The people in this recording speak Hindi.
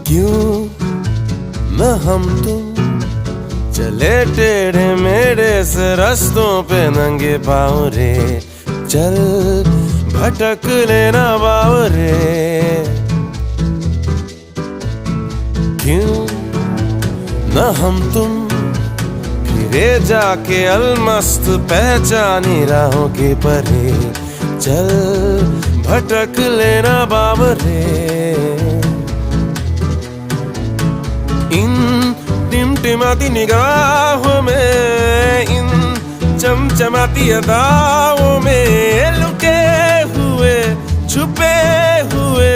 क्यों न हम तुम चले टेढ़े मेढ़े से रास्तों पे नंगे पाँव रे, चल भटक लेना बाव रे। क्यों न हम तुम फिरे जाके अलमस्त पहचानी राहों के परे, चल भटक लेना बाव रे। इन टिमटिमाती निगाहों में, इन चमचमाती अदाओं में, लुके हुए छुपे